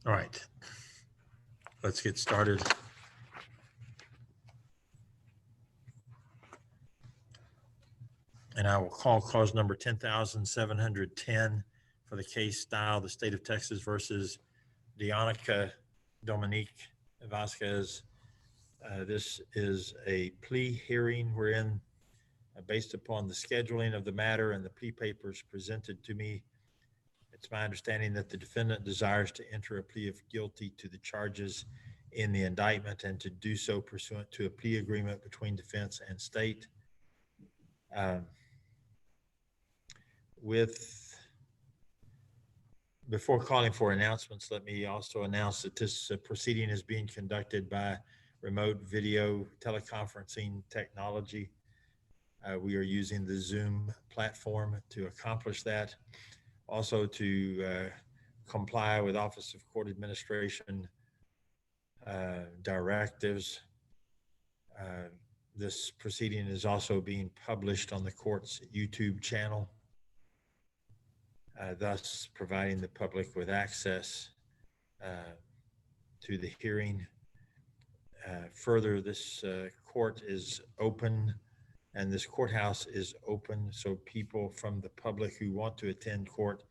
All right, let's get started. And I will call cause number 10,710 for the case style, the state of Texas versus Deonica Dominique Vasquez. This is a plea hearing wherein, based upon the scheduling of the matter and the plea papers presented to me, it's my understanding that the defendant desires to enter a plea of guilty to the charges in the indictment and to do so pursuant to a plea agreement between defense and state. Um, with Before calling for announcements, let me also announce that this proceeding is being conducted by remote video teleconferencing technology. We are using the Zoom platform to accomplish that. Also, to comply with Office of Court Administration directives, uh, this proceeding is also being published on the court's YouTube channel, thus providing the public with access uh, to the hearing. Further, this court is open and this courthouse is open, so people from the public who want to attend court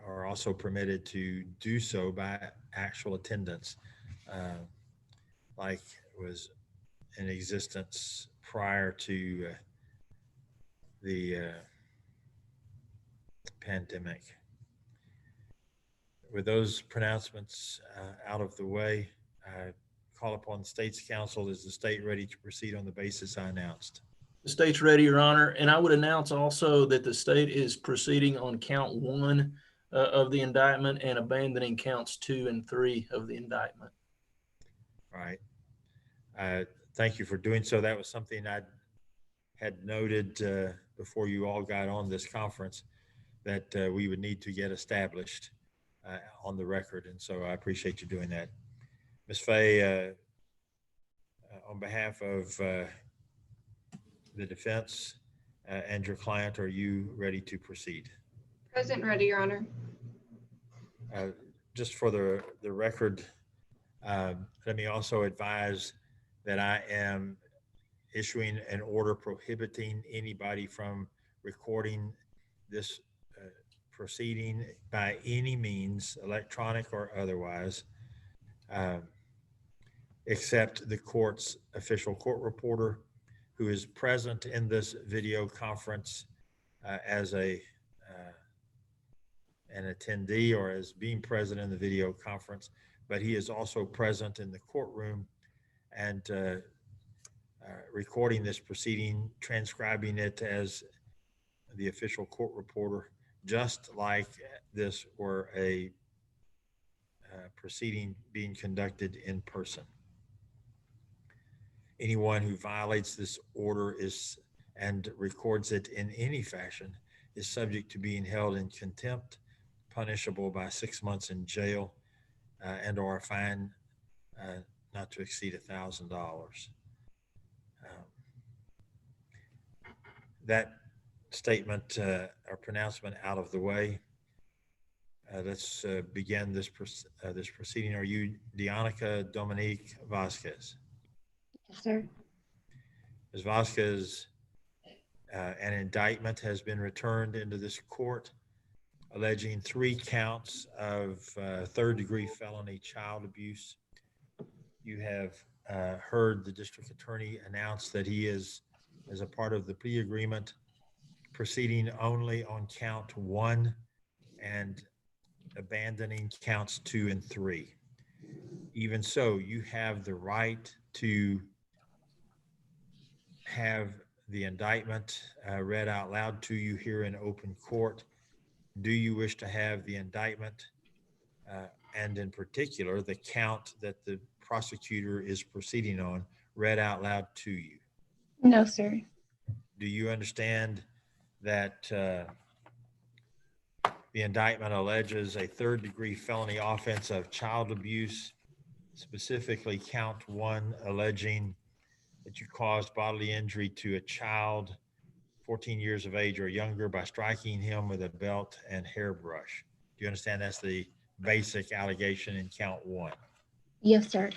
are also permitted to do so by actual attendance, uh, like was in existence prior to the pandemic. With those pronouncements out of the way, I call upon the state's counsel. Is the state ready to proceed on the basis I announced? The state's ready, Your Honor. And I would announce also that the state is proceeding on count one of the indictment and abandoning counts 2 and 3 of the indictment. All right. Thank you for doing so. That was something I had noted before you all got on this conference that we would need to get established on the record. And so I appreciate you doing that. Ms. Fay, on behalf of the defense and your client, are you ready to proceed? Present, ready, Your Honor. Uh, just for the record, let me also advise that I am issuing an order prohibiting anybody from recording this proceeding by any means, electronic or otherwise, except the court's official court reporter who is present in this video conference as an attendee or as being present in the video conference, but he is also present in the courtroom and recording this proceeding, transcribing it as the official court reporter, just like this were a proceeding being conducted in person. Anyone who violates this order and records it in any fashion is subject to being held in contempt, punishable by 6 months in jail and or a fine not to exceed $1,000. That statement or pronouncement out of the way, let's begin this proceeding. Are you Deonica Dominique Vasquez? Yes, sir. Ms. Vasquez, an indictment has been returned into this court alleging 3 counts of third-degree felony child abuse. You have heard the district attorney announce that he is, as a part of the plea agreement, proceeding only on count 1 and abandoning counts 2 and 3. Even so, you have the right to have the indictment read out loud to you here in open court. Do you wish to have the indictment and in particular the count that the prosecutor is proceeding on read out loud to you? No, sir. Do you understand that the indictment alleges a third-degree felony offense of child abuse, specifically count 1 alleging that you caused bodily injury to a child 14 years of age or younger by striking him with a belt and hairbrush? Do you understand that's the basic allegation in count one. Yes, sir.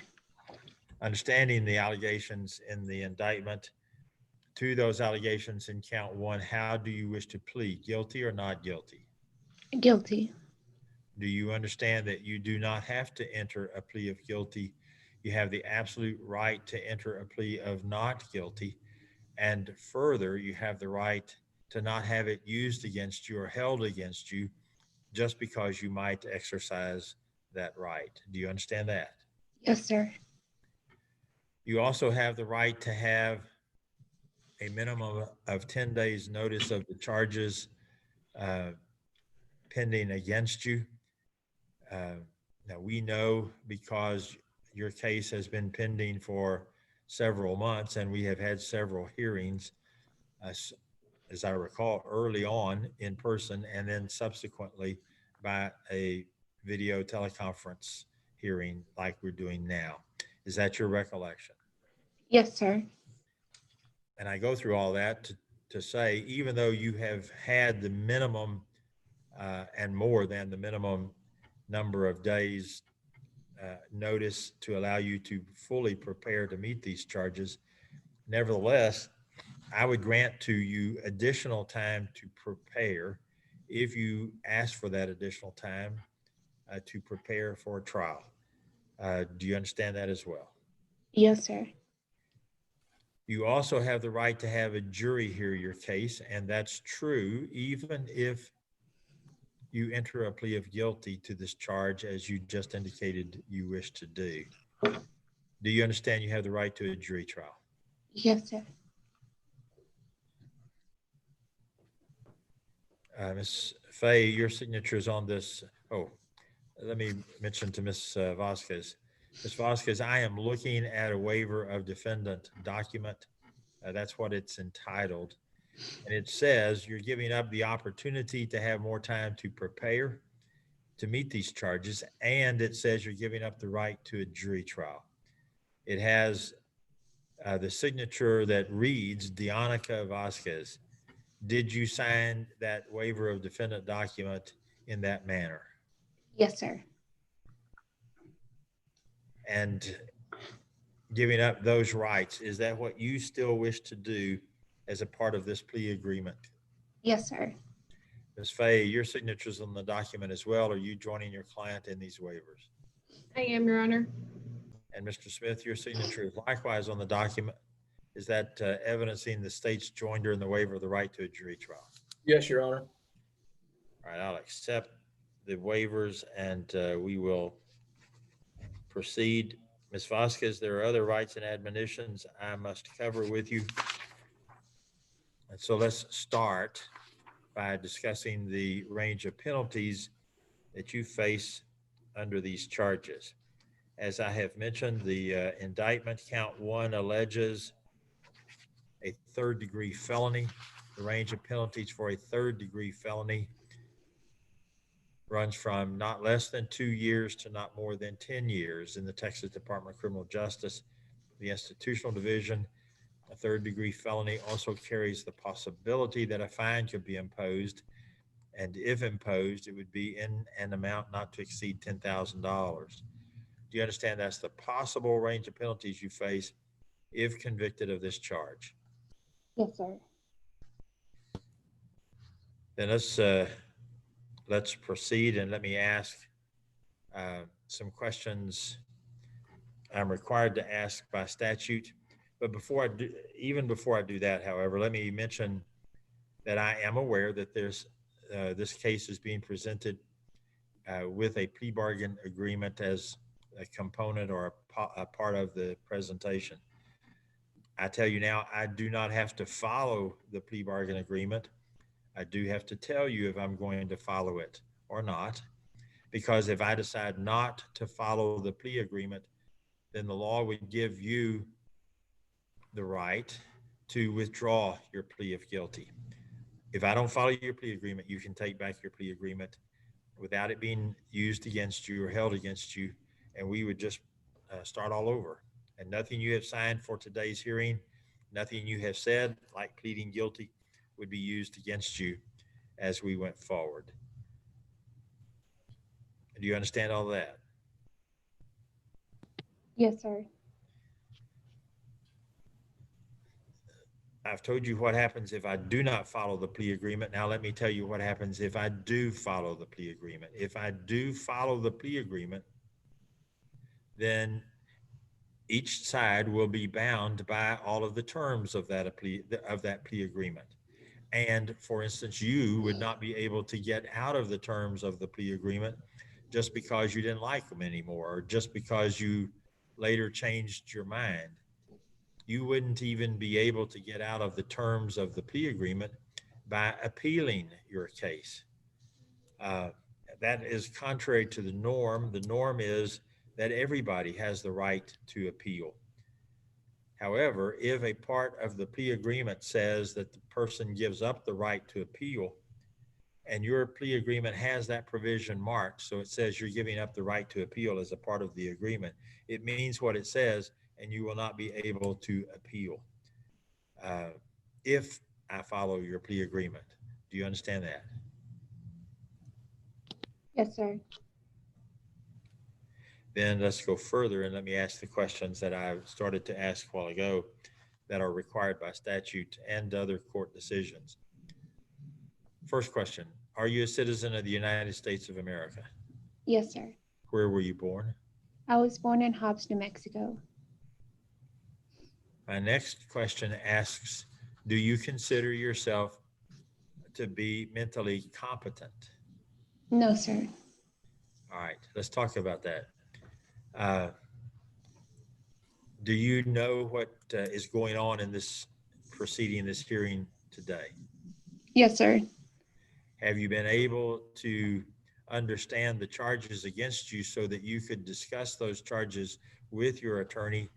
Understanding the allegations in the indictment, to those allegations in count one, how do you wish to plead? Guilty or not guilty? Guilty. Do you understand that you do not have to enter a plea of guilty? You have the absolute right to enter a plea of not guilty. And further, you have the right to not have it used against you or held against you just because you might exercise that right. Do you understand that? Yes, sir. You also have the right to have a minimum of 10 days notice of the charges pending against you. Now we know, because your case has been pending for several months and we have had several hearings, as I recall, early on in person and then subsequently by a video teleconference hearing like we're doing now. Is that your recollection? Yes, sir. And I go through all that to say, even though you have had the minimum and more than the minimum number of days notice to allow you to fully prepare to meet these charges, nevertheless, I would grant to you additional time to prepare if you ask for that additional time to prepare for a trial. Do you understand that as well? Yes, sir. You also have the right to have a jury hear your case, and that's true even if you enter a plea of guilty to this charge, as you just indicated you wish to do. Do you understand you have the right to a jury trial? Yes, sir. Ms. Fay, your signature is on this. Oh, let me mention to Ms. Vasquez. Ms. Vasquez, I am looking at a waiver of defendant document. That's what it's entitled. And it says you're giving up the opportunity to have more time to prepare to meet these charges. And it says you're giving up the right to a jury trial. It has the signature that reads Deonica Vasquez. Did you sign that waiver of defendant document in that manner? Yes, sir. And giving up those rights, is that what you still wish to do as a part of this plea agreement? Yes, sir. Ms. Fay, your signature's on the document as well. Are you joining your client in these waivers? I am, Your Honor. And Mr. Smith, your signature is likewise on the document. Is that evidencing the state's joinder in the waiver of the right to a jury trial? Yes, Your Honor. All right, I'll accept the waivers and we will proceed. Ms. Vasquez, there are other rights and admonitions I must cover with you. And so let's start by discussing the range of penalties that you face under these charges. As I have mentioned, the indictment count one alleges a third-degree felony. The range of penalties for a third-degree felony runs from not less than 2 years to not more than 10 years in the Texas Department of Criminal Justice. The Institutional Division, a third-degree felony also carries the possibility that a fine could be imposed, and if imposed, it would be in an amount not to exceed $10,000. Do you understand that's the possible range of penalties you face if convicted of this charge? Yes, sir. Then let's proceed, and let me ask some questions I'm required to ask by statute. But even before I do that, however, let me mention that I am aware that this case is being presented with a plea bargain agreement as a component or a part of the presentation. I tell you now, I do not have to follow the plea bargain agreement. I do have to tell you if I'm going to follow it or not, because if I decide not to follow the plea agreement, then the law would give you the right to withdraw your plea of guilty. If I don't follow your plea agreement, you can take back your plea agreement without it being used against you or held against you, and we would just start all over. And nothing you have signed for today's hearing, nothing you have said, like pleading guilty, would be used against you as we went forward. Do you understand all that? Yes, sir. I've told you what happens if I do not follow the plea agreement. Now let me tell you what happens if I do follow the plea agreement. If I do follow the plea agreement, then each side will be bound by all of the terms of that plea agreement. And for instance, you would not be able to get out of the terms of the plea agreement just because you didn't like them anymore, or just because you later changed your mind. You wouldn't even be able to get out of the terms of the plea agreement by appealing your case. Uh, that is contrary to the norm. The norm is that everybody has the right to appeal. However, if a part of the plea agreement says that the person gives up the right to appeal, and your plea agreement has that provision marked, so it says you're giving up the right to appeal as a part of the agreement, it means what it says, and you will not be able to appeal if I follow your plea agreement. Do you understand that? Yes, sir. Then let's go further and let me ask the questions that I started to ask a while ago that are required by statute and other court decisions. First question, are you a citizen of the United States of America? Yes, sir. Where were you born? I was born in Hobbs, New Mexico. My next question asks, do you consider yourself to be mentally competent? No, sir. All right, let's talk about that. Do you know what is going on in this proceeding, this hearing today? Yes, sir. Have you been able to understand the charges against you so that you could discuss those charges with your attorney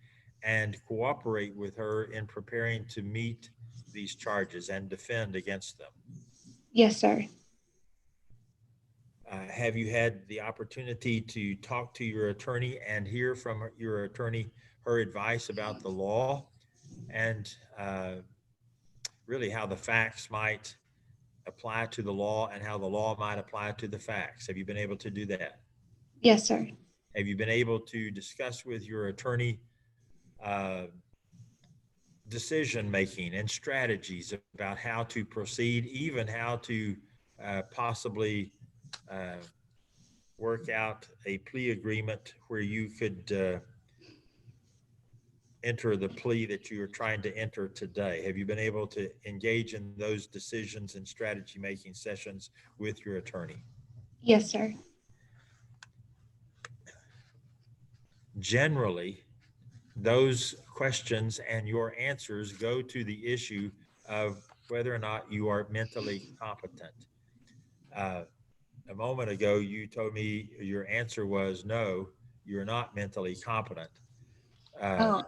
and cooperate with her in preparing to meet these charges and defend against them? Yes, sir. Have you had the opportunity to talk to your attorney and hear from your attorney her advice about the law and really how the facts might apply to the law and how the law might apply to the facts? Have you been able to do that? Yes, sir. Have you been able to discuss with your attorney decision making and strategies about how to proceed, even how to possibly work out a plea agreement where you could enter the plea that you are trying to enter today? Have you been able to engage in those decisions and strategy making sessions with your attorney? Yes, sir. Generally, those questions and your answers go to the issue of whether or not you are mentally competent. A moment ago, you told me your answer was no, you're not mentally competent. Oh,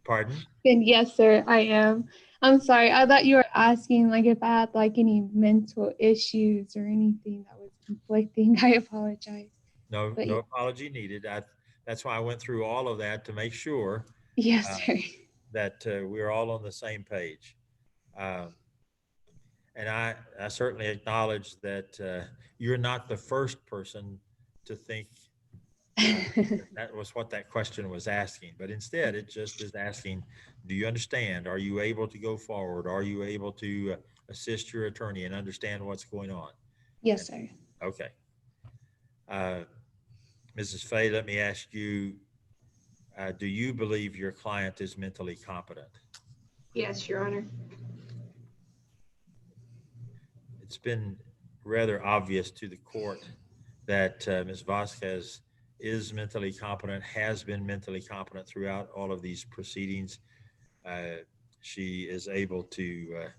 Pardon? then yes, sir, I am. I'm sorry. I thought you were asking like if I had like any mental issues or anything that was conflicting. I apologize. No, But no apology needed. That's why I went through all of that to make sure yes, sir. that we're all on the same page. Um, and I certainly acknowledge that you're not the first person to think that was what that question was asking, but instead it just is asking, do you understand? Are you able to go forward? Are you able to assist your attorney and understand what's going on? Yes, sir. Okay. Mrs. Fay, let me ask you, do you believe your client is mentally competent? Yes, Your Honor. It's been rather obvious to the court that Ms. Vasquez is mentally competent, has been mentally competent throughout all of these proceedings. She is able to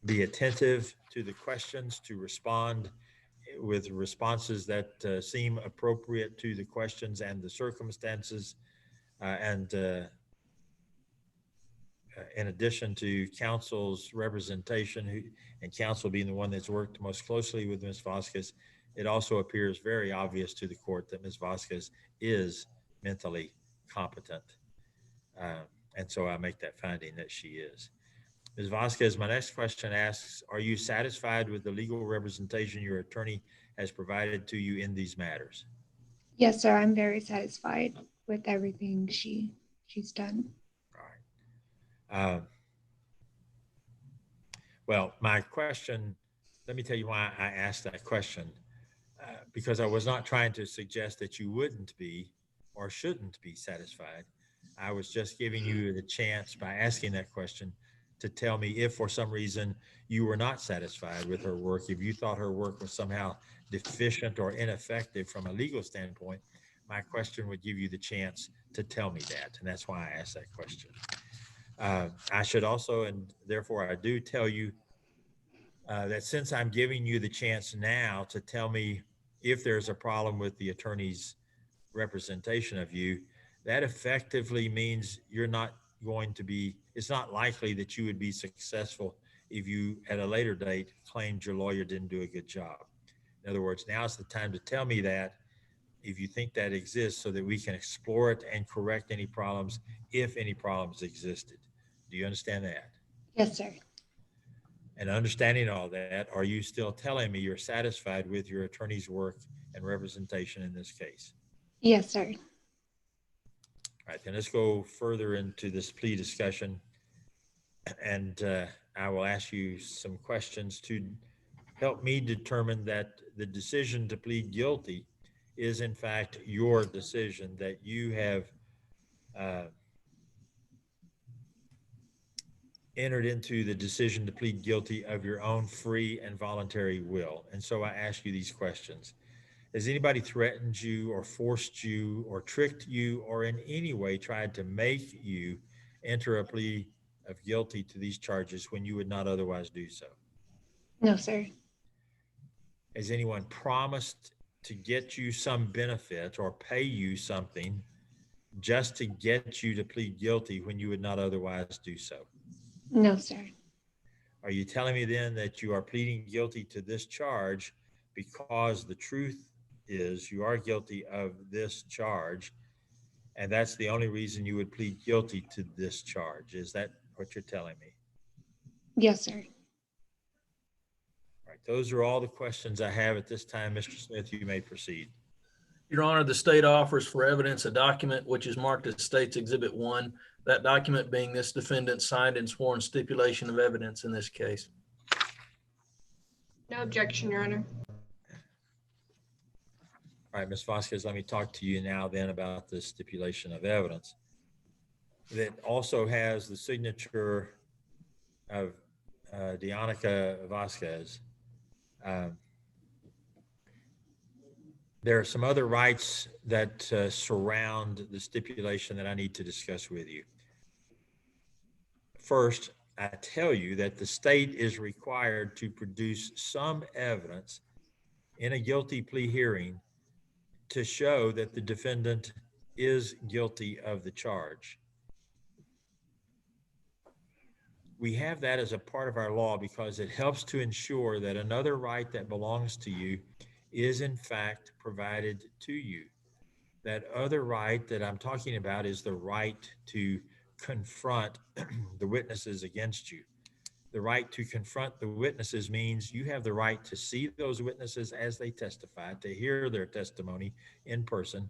be attentive to the questions, to respond with responses that seem appropriate to the questions and the circumstances. And in addition to counsel's representation, and counsel being the one that's worked most closely with Ms. Vasquez, it also appears very obvious to the court that Ms. Vasquez is mentally competent. And so I make that finding that she is. Ms. Vasquez, my next question asks, are you satisfied with the legal representation your attorney has provided to you in these matters? Yes, sir. I'm very satisfied with everything she's done. All right. Well, my question, let me tell you why I asked that question. Because I was not trying to suggest that you wouldn't be or shouldn't be satisfied. I was just giving you the chance by asking that question to tell me if for some reason you were not satisfied with her work, if you thought her work was somehow deficient or ineffective from a legal standpoint, my question would give you the chance to tell me that. And that's why I asked that question. I should also, and therefore I do tell you that since I'm giving you the chance now to tell me if there's a problem with the attorney's representation of you, that effectively means you're not going to be, it's not likely that you would be successful if you at a later date claimed your lawyer didn't do a good job. In other words, now's the time to tell me that if you think that exists so that we can explore it and correct any problems if any problems existed. Do you understand that? Yes, sir. And understanding all that, are you still telling me you're satisfied with your attorney's work and representation in this case? Yes, sir. All right, then let's go further into this plea discussion. And I will ask you some questions to help me determine that the decision to plead guilty is in fact your decision, that you have entered into the decision to plead guilty of your own free and voluntary will. And so I ask you these questions. Has anybody threatened you or forced you or tricked you or in any way tried to make you enter a plea of guilty to these charges when you would not otherwise do so? No, sir. Has anyone promised to get you some benefit or pay you something just to get you to plead guilty when you would not otherwise do so? No, sir. Are you telling me then that you are pleading guilty to this charge because the truth is you are guilty of this charge, and that's the only reason you would plead guilty to this charge? Is that what you're telling me? Yes, sir. All right, those are all the questions I have at this time. Mr. Smith, you may proceed. Your Honor, the state offers for evidence a document which is marked as State's Exhibit 1, that document being this defendant's signed and sworn stipulation of evidence in this case. No objection, Your Honor. All right, Ms. Vasquez, let me talk to you now then about the stipulation of evidence that also has the signature of Dianica Vasquez. There are some other rights that surround the stipulation that I need to discuss with you. First, I tell you that the state is required to produce some evidence in a guilty plea hearing to show that the defendant is guilty of the charge. We have that as a part of our law because it helps to ensure that another right that belongs to you is in fact provided to you. That other right that I'm talking about is the right to confront the witnesses against you. The right to confront the witnesses means you have the right to see those witnesses as they testify, to hear their testimony in person,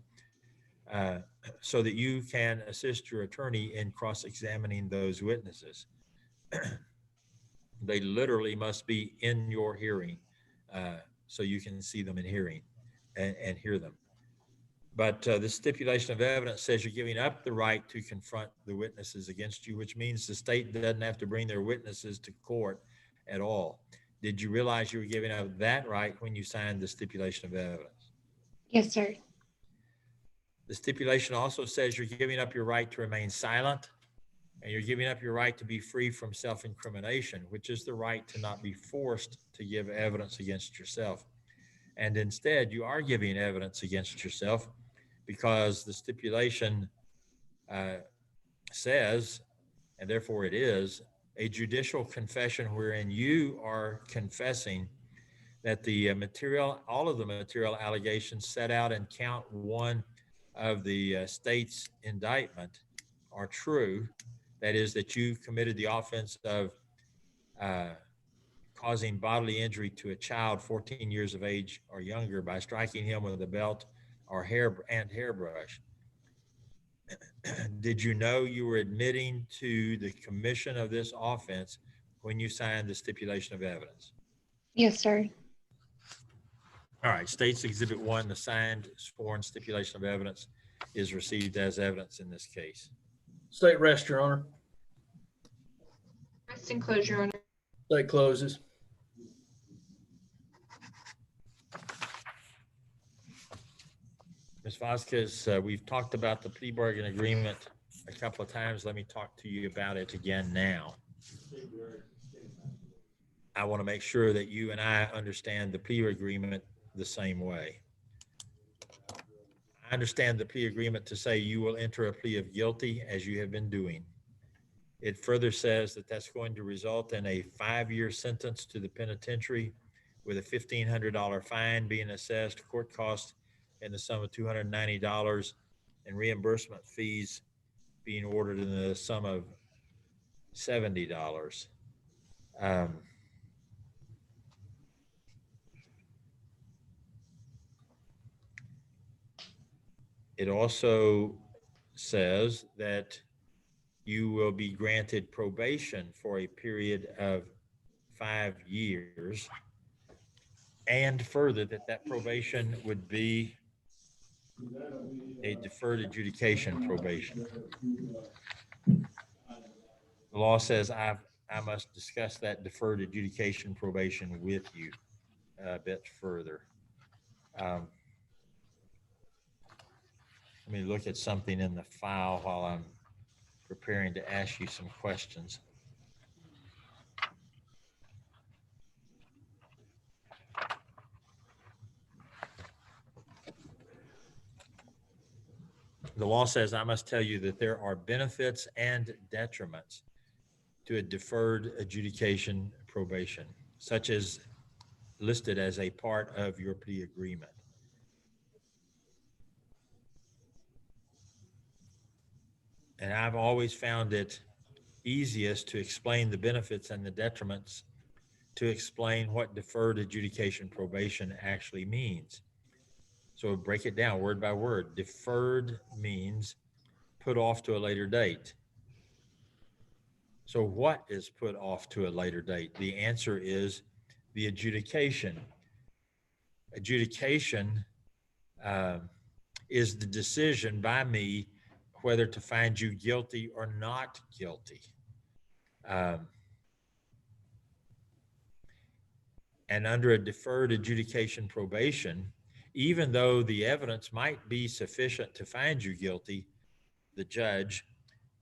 so that you can assist your attorney in cross-examining those witnesses. They literally must be in your hearing, so you can see them in hearing and hear them. But the stipulation of evidence says you're giving up the right to confront the witnesses against you, which means the state doesn't have to bring their witnesses to court at all. Did you realize you were giving up that right when you signed the stipulation of evidence? Yes, sir. The stipulation also says you're giving up your right to remain silent, and you're giving up your right to be free from self-incrimination, which is the right to not be forced to give evidence against yourself. And instead, you are giving evidence against yourself because the stipulation says, and therefore it is, a judicial confession wherein you are confessing that the all of the material allegations set out in count 1 of the state's indictment are true. That is, that you committed the offense of causing bodily injury to a child 14 years of age or younger by striking him with a belt or hairbrush. Did you know you were admitting to the commission of this offense when you signed the stipulation of evidence? Yes, sir. All right, State's Exhibit 1, the signed sworn stipulation of evidence is received as evidence in this case. State rest, Your Honor. Rest and close, Your Honor. State closes. Ms. Vasquez, we've talked about the plea bargain agreement a couple of times. Let me talk to you about it again now. I want to make sure that you and I understand the plea agreement the same way. I understand the plea agreement to say you will enter a plea of guilty as you have been doing. It further says that that's going to result in a 5-year sentence to the penitentiary with a $1,500 fine being assessed, court costs in the sum of $290, and reimbursement fees being ordered in the sum of $70. It also says that you will be granted probation for a period of 5 years, and further that probation would be a deferred adjudication probation. The law says I must discuss that deferred adjudication probation with you a bit further. Let me look at something in the file while I'm preparing to ask you some questions. The law says I must tell you that there are benefits and detriments to a deferred adjudication probation, such as listed as a part of your plea agreement. And I've always found it easiest to explain the benefits and the detriments to explain what deferred adjudication probation actually means. So break it down word by word. Deferred means put off to a later date. So what is put off to a later date? The answer is the adjudication. Adjudication is the decision by me whether to find you guilty or not guilty. And under a deferred adjudication probation, even though the evidence might be sufficient to find you guilty, the judge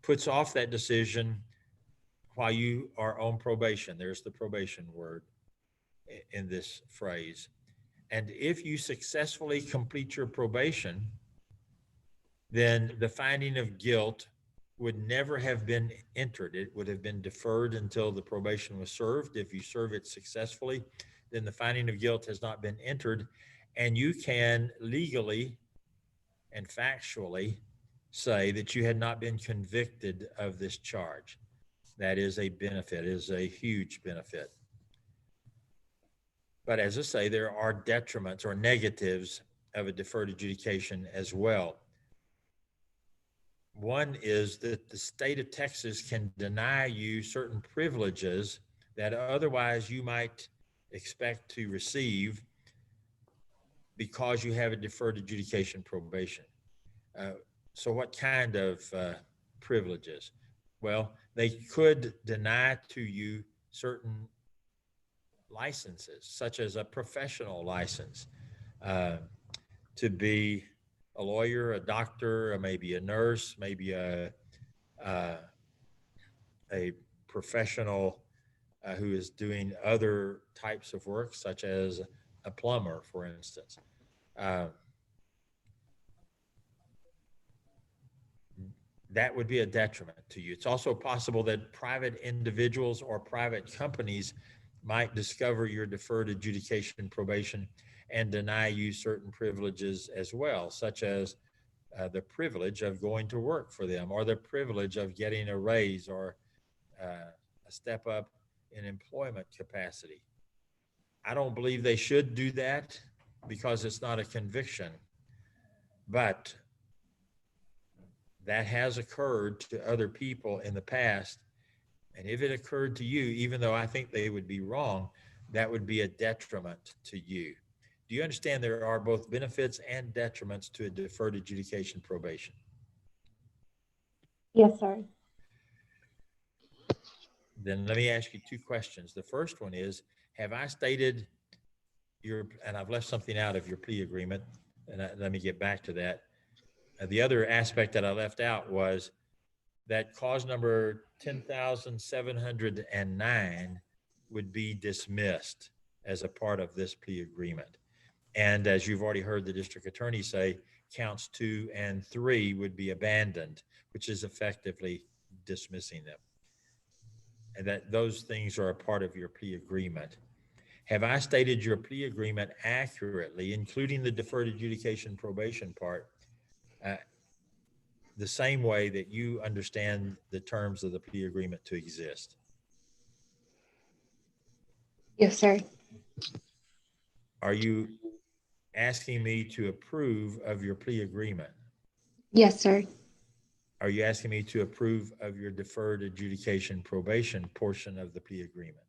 puts off that decision while you are on probation. There's the probation word in this phrase. And if you successfully complete your probation, then the finding of guilt would never have been entered. It would have been deferred until the probation was served. If you serve it successfully, then the finding of guilt has not been entered, and you can legally and factually say that you had not been convicted of this charge. That is a benefit, it is a huge benefit. But as I say, there are detriments or negatives of a deferred adjudication as well. One is that the state of Texas can deny you certain privileges that otherwise you might expect to receive because you have a deferred adjudication probation. So what kind of privileges? Well, they could deny to you certain licenses, such as a professional license, to be a lawyer, a doctor, or maybe a nurse, maybe a professional who is doing other types of work, such as a plumber, for instance. That would be a detriment to you. It's also possible that private individuals or private companies might discover your deferred adjudication probation and deny you certain privileges as well, such as the privilege of going to work for them, or the privilege of getting a raise or a step up in employment capacity. I don't believe they should do that because it's not a conviction, but that has occurred to other people in the past. And if it occurred to you, even though I think they would be wrong, that would be a detriment to you. Do you understand there are both benefits and detriments to a deferred adjudication probation? Yes, sir. Then let me ask you two questions. The first one is, have I stated and I've left something out of your plea agreement, and let me get back to that. The other aspect that I left out was that cause number 10,709 would be dismissed as a part of this plea agreement. And as you've already heard the district attorney say, counts 2 and 3 would be abandoned, which is effectively dismissing them. And that those things are a part of your plea agreement. Have I stated your plea agreement accurately, including the deferred adjudication probation part, the same way that you understand the terms of the plea agreement to exist? Yes, sir. Are you asking me to approve of your plea agreement? Yes, sir. Are you asking me to approve of your deferred adjudication probation portion of the plea agreement?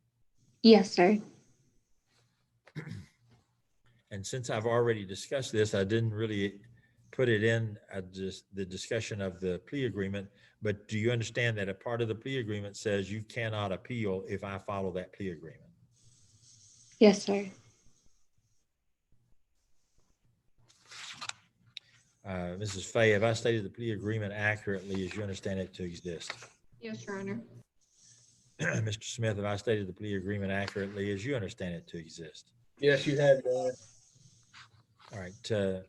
Yes, sir. And since I've already discussed this, I didn't really put it in just the discussion of the plea agreement, but do you understand that a part of the plea agreement says you cannot appeal if I follow that plea agreement? Yes, sir. Mrs. Fay, have I stated the plea agreement accurately as you understand it to exist? Yes, Your Honor. Mr. Smith, have I stated the plea agreement accurately as you understand it to exist? Yes, you have, Your Honor. All right.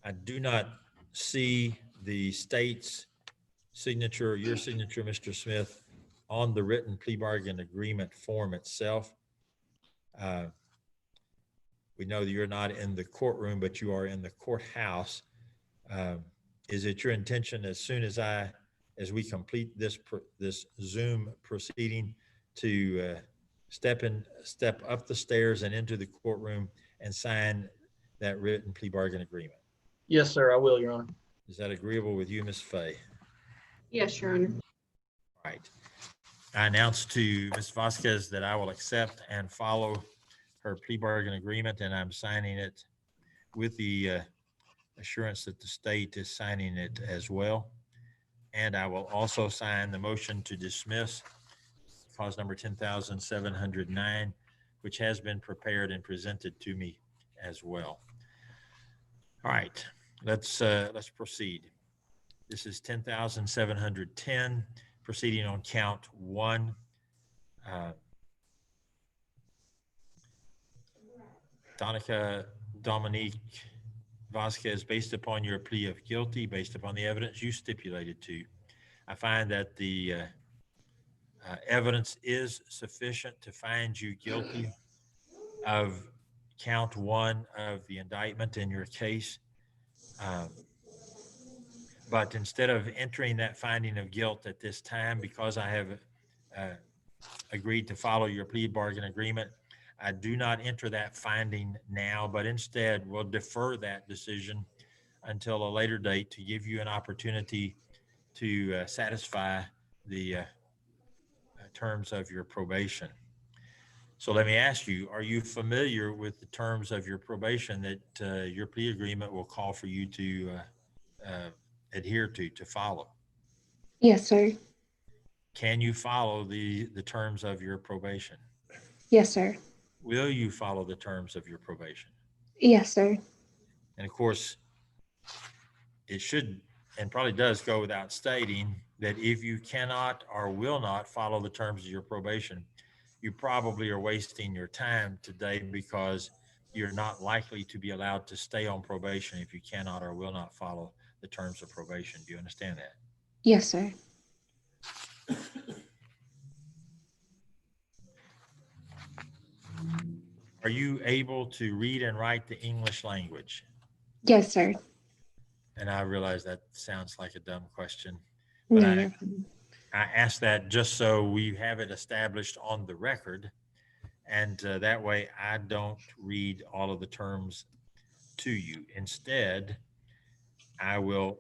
I do not see the state's signature, your signature, Mr. Smith, on the written plea bargain agreement form itself. We know that you're not in the courtroom, but you are in the courthouse. Is it your intention as soon as we complete this Zoom proceeding to step up the stairs and into the courtroom and sign that written plea bargain agreement? Yes, sir, I will, Your Honor. Is that agreeable with you, Ms. Fay? Yes, Your Honor. All right. I announce to Ms. Vasquez that I will accept and follow her plea bargain agreement, and I'm signing it with the assurance that the state is signing it as well. And I will also sign the motion to dismiss cause number 10,709, which has been prepared and presented to me as well. All right, let's proceed. This is 10,710, proceeding on count 1. Donica Dominique Vasquez, based upon your plea of guilty, based upon the evidence you stipulated to, I find that the evidence is sufficient to find you guilty of count 1 of the indictment in your case. But instead of entering that finding of guilt at this time, because I have agreed to follow your plea bargain agreement, I do not enter that finding now, but instead will defer that decision until a later date to give you an opportunity to satisfy the terms of your probation. So let me ask you, are you familiar with the terms of your probation that your plea agreement will call for you to adhere to follow? Yes, sir. Can you follow the terms of your probation? Yes, sir. Will you follow the terms of your probation? Yes, sir. And of course, it should and probably does go without stating that if you cannot or will not follow the terms of your probation, you probably are wasting your time today because you're not likely to be allowed to stay on probation if you cannot or will not follow the terms of probation. Do you understand that? Yes, sir. Are you able to read and write the English language? Yes, sir. And I realize that sounds like a dumb question, but No, I you're fine. I ask that just so we have it established on the record. And that way I don't read all of the terms to you. Instead, I will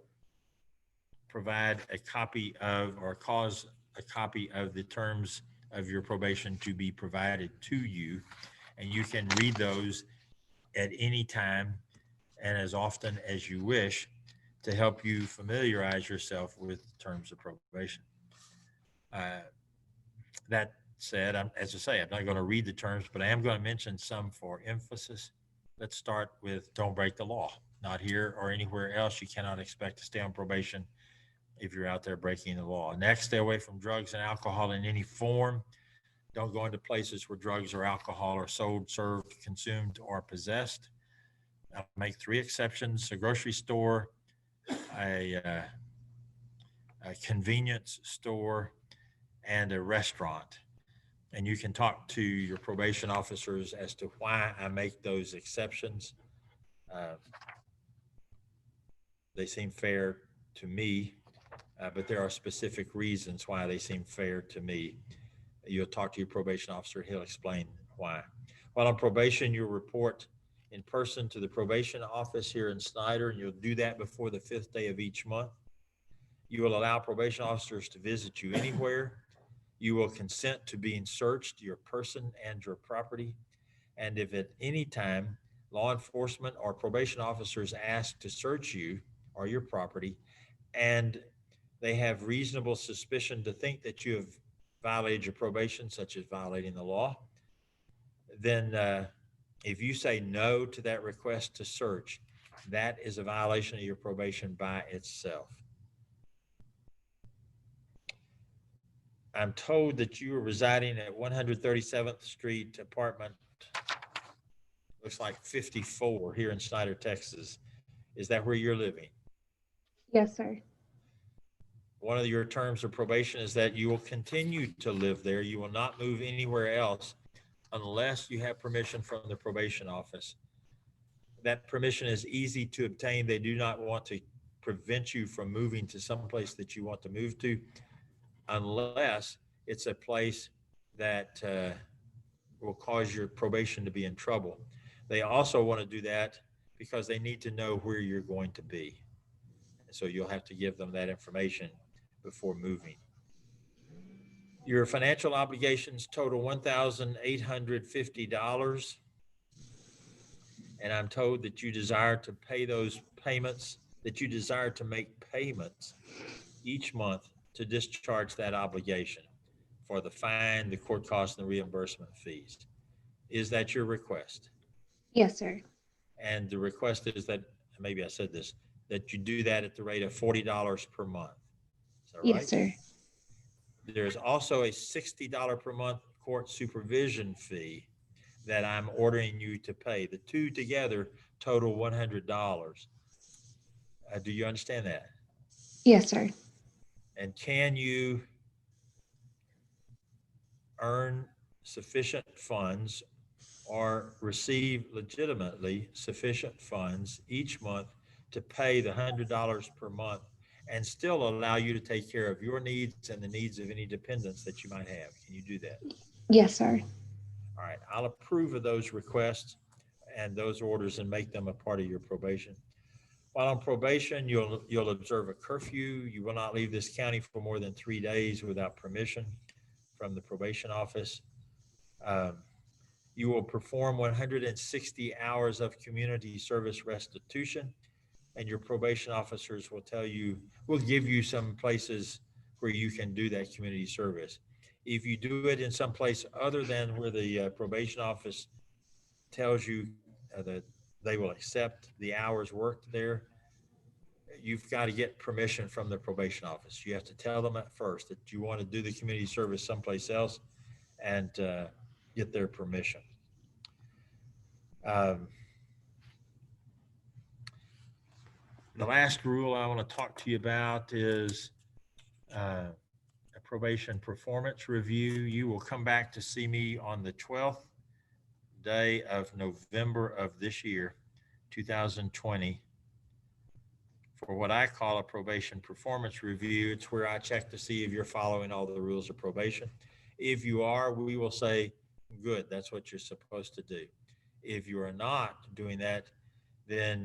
provide a copy of, or cause a copy of the terms of your probation to be provided to you. And you can read those at any time and as often as you wish to help you familiarize yourself with the terms of probation. That said, as I say, I'm not going to read the terms, but I am going to mention some for emphasis. Let's start with don't break the law. Not here or anywhere else. You cannot expect to stay on probation if you're out there breaking the law. Next, stay away from drugs and alcohol in any form. Don't go into places where drugs or alcohol are sold, served, consumed, or possessed. I'll make 3 exceptions: a grocery store, a convenience store, and a restaurant. And you can talk to your probation officers as to why I make those exceptions. They seem fair to me, but there are specific reasons why they seem fair to me. You'll talk to your probation officer, he'll explain why. While on probation, you'll report in person to the probation office here in Snyder, and you'll do that before the 5th day of each month. You will allow probation officers to visit you anywhere. You will consent to being searched, your person and your property. And if at any time law enforcement or probation officers ask to search you or your property, and they have reasonable suspicion to think that you have violated your probation, such as violating the law, then if you say no to that request to search, that is a violation of your probation by itself. I'm told that you are residing at 137th Street, apartment, looks like 54 here in Snyder, Texas. Is that where you're living? Yes, sir. One of your terms of probation is that you will continue to live there. You will not move anywhere else unless you have permission from the probation office. That permission is easy to obtain. They do not want to prevent you from moving to some place that you want to move to, unless it's a place that will cause your probation to be in trouble. They also want to do that because they need to know where you're going to be. So you'll have to give them that information before moving. Your financial obligations total $1,850. And I'm told that you desire to pay those payments, that you desire to make payments each month to discharge that obligation for the fine, the court costs, and the reimbursement fees. Is that your request? Yes, sir. And the request is that, maybe I said this, that you do that at the rate of $40 per month. Is that right? Yes, sir. There's also a $60 per month court supervision fee that I'm ordering you to pay. The two together total $100. Do you understand that? Yes, sir. And can you earn sufficient funds or receive legitimately sufficient funds each month to pay the $100 per month and still allow you to take care of your needs and the needs of any dependents that you might have? Can you do that? Yes, sir. All right, I'll approve of those requests and those orders and make them a part of your probation. While on probation, you'll observe a curfew. You will not leave this county for more than 3 days without permission from the probation office. You will perform 160 hours of community service restitution, and your probation officers will give you some places where you can do that community service. If you do it in some place other than where the probation office tells you that they will accept the hours worked there, you've got to get permission from the probation office. You have to tell them at first that you want to do the community service someplace else and get their permission. The last rule I want to talk to you about is a probation performance review. You will come back to see me on the 12th day of November of this year, 2020, for what I call a probation performance review. It's where I check to see if you're following all the rules of probation. If you are, we will say, good, that's what you're supposed to do. If you are not doing that, then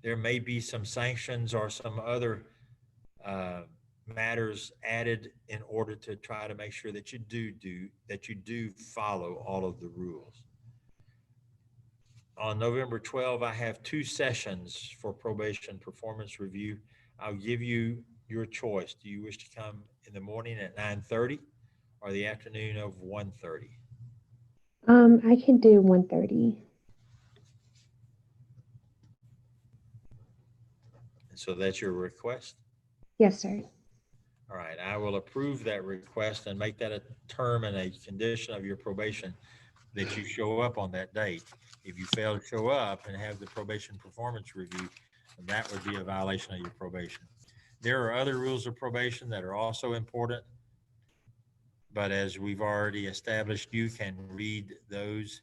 there may be some sanctions or some other matters added in order to try to make sure that you do follow all of the rules. On November 12, I have 2 sessions for probation performance review. I'll give you your choice. Do you wish to come in the morning at 9:30 or the afternoon of 1:30? I can do 1:30. And so that's your request? Yes, sir. All right, I will approve that request and make that a term and a condition of your probation that you show up on that date. If you fail to show up and have the probation performance review, that would be a violation of your probation. There are other rules of probation that are also important, but as we've already established, you can read those.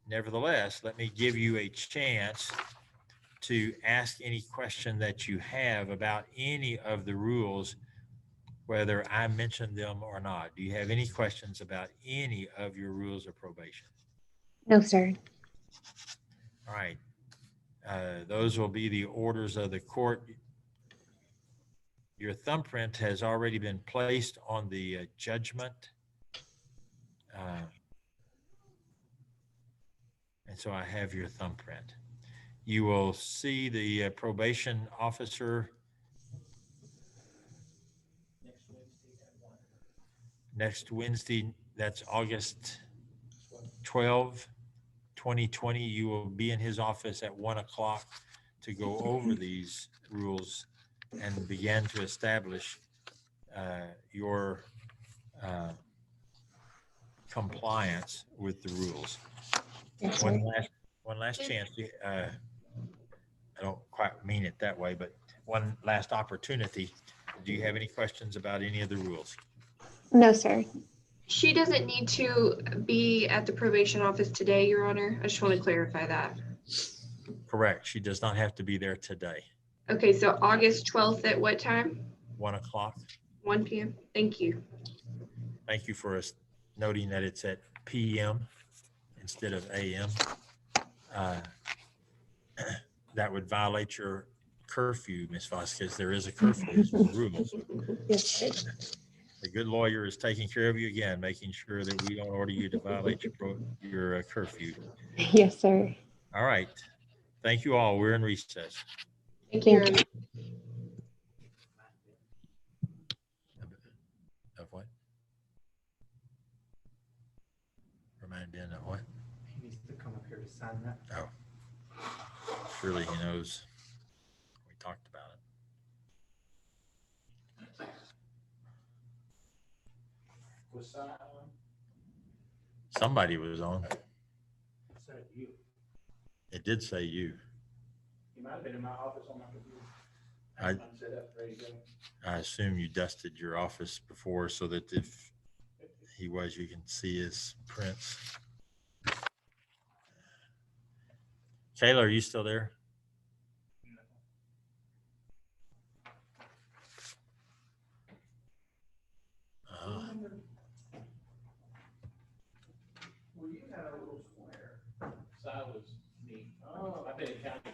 Nevertheless, let me give you a chance to ask any question that you have about any of the rules, whether I mentioned them or not. Do you have any questions about any of your rules of probation? No, sir. All right. Those will be the orders of the court. Your thumbprint has already been placed on the judgment. And so I have your thumbprint. You will see the probation officer next Wednesday. That's August 12, 2020. You will be in his office at 1 o'clock to go over these rules and begin to establish your compliance with the rules. Yes, sir. One last chance. I don't quite mean it that way, but one last opportunity. Do you have any questions about any of the rules? No, sir. She doesn't need to be at the probation office today, Your Honor. I just want to clarify that. Correct. She does not have to be there today. Okay, so August 12th at what time? 1 o'clock. 1 p.m. Thank you. Thank you for us noting that it's at PM instead of AM. That would violate your curfew, Ms. Vasquez. There is a curfew, it's in the rules. Yes, sir. The good lawyer is taking care of you again, making sure that we don't order you to violate your curfew. Yes, sir. All right. Thank you all. We're in recess. Thank you, Your Thank Honor. Of what? Remind Ben of what? He needs to come up here to sign that. Oh. Surely he knows. We talked about it. Was sign on? Somebody was on. Said you. It did say you. He might have been in my office on my computer. I- I'm set up, ready to go. I assume you dusted your office before so that if he was, you can see his prints. Kayla, are you still there? Well, you had a little square. So I was neat. Oh, I've been in county